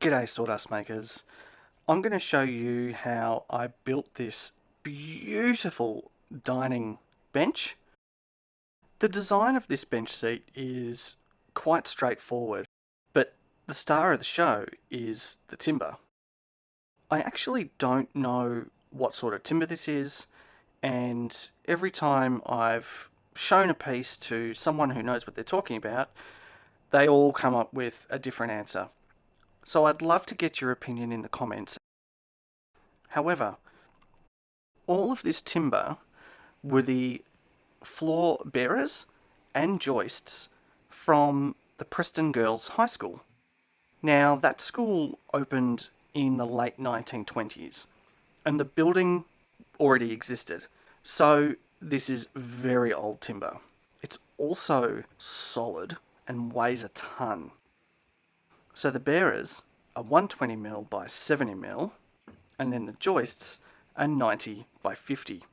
G'day sawdust makers. I'm going to show you how I built this beautiful dining bench. The design of this bench seat is quite straightforward, but the star of the show is the timber. I actually don't know what sort of timber this is, and every time I've shown a piece to someone who knows what they're talking about, they all come up with a different answer. So I'd love to get your opinion in the comments. However, all of this timber were the floor bearers and joists from the Preston Girls High School. Now, that school opened in the late 1920s, and the building already existed. So this is very old timber. It's also solid and weighs a ton. So the bearers are 120mm by 70mm, and then the joists are 90 by 50.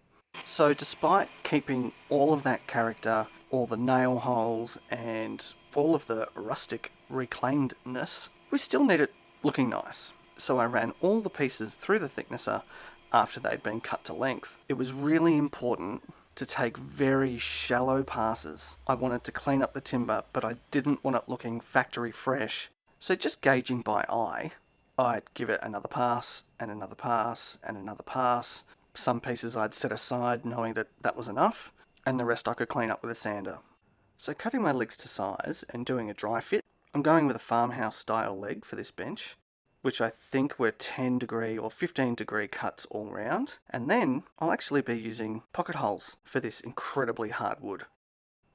So despite keeping all of that character, all the nail holes and all of the rustic reclaimedness, we still need it looking nice. So I ran all the pieces through the thicknesser after they'd been cut to length. It was really important to take very shallow passes. I wanted to clean up the timber, but I didn't want it looking factory fresh. So just gauging by eye, I'd give it another pass and another pass and another pass. Some pieces I'd set aside knowing that that was enough, and the rest I could clean up with a sander. So cutting my legs to size and doing a dry fit, I'm going with a farmhouse style leg for this bench, which I think were 10 degree or 15 degree cuts all round. And then I'll actually be using pocket holes for this incredibly hard wood.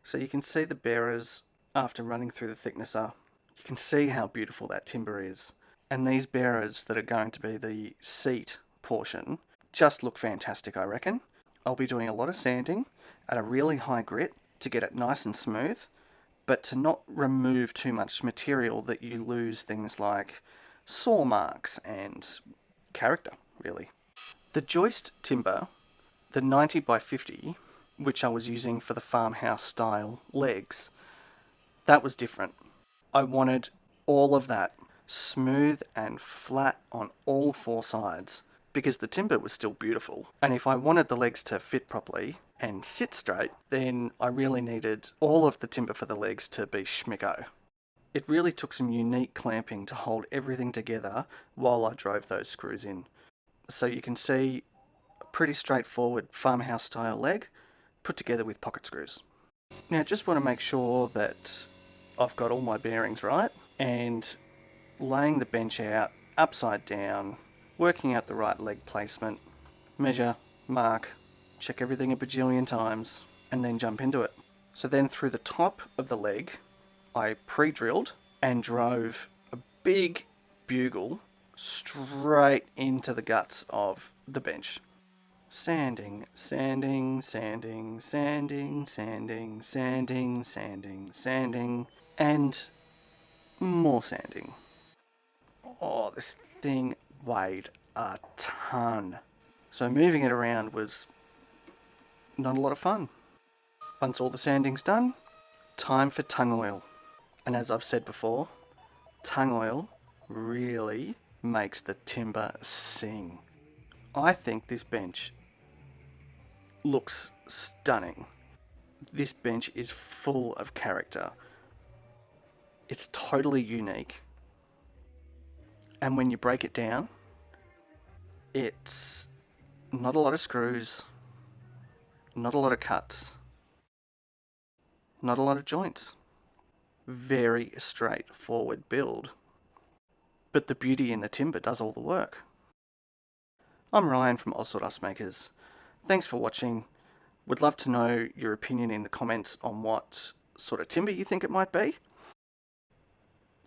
So you can see the bearers after running through the thicknesser. You can see how beautiful that timber is. And these bearers that are going to be the seat portion just look fantastic, I reckon. I'll be doing a lot of sanding at a really high grit to get it nice and smooth, but to not remove too much material that you lose things like saw marks and character, really. The joist timber, the 90 by 50, which I was using for the farmhouse style legs, that was different. I wanted all of that smooth and flat on all four sides because the timber was still beautiful. And if I wanted the legs to fit properly and sit straight, then I really needed all of the timber for the legs to be schmicko. It really took some unique clamping to hold everything together while I drove those screws in. So you can see a pretty straightforward farmhouse style leg put together with pocket screws. Now just want to make sure that I've got all my bearings right, and laying the bench out upside down, working out the right leg placement, measure, mark, check everything a bajillion times, and then jump into it. So then through the top of the leg, I pre-drilled and drove a big bugle straight into the guts of the bench. Sanding, sanding, sanding, sanding, sanding, sanding, sanding, sanding, and more sanding. Oh, this thing weighed a ton. So moving it around was not a lot of fun. Once all the sanding's done, time for tung oil. And as I've said before, tung oil really makes the timber sing. I think this bench looks stunning. This bench is full of character. It's totally unique. And when you break it down, it's not a lot of screws, not a lot of cuts, not a lot of joints. Very straightforward build. But the beauty in the timber does all the work. I'm Ryan from Oz Sawdust Makers. Thanks for watching. Would love to know your opinion in the comments on what sort of timber you think it might be.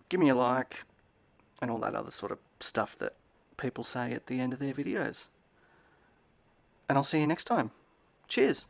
Give me a like and all that other sort of stuff that people say at the end of their videos. And I'll see you next time. Cheers!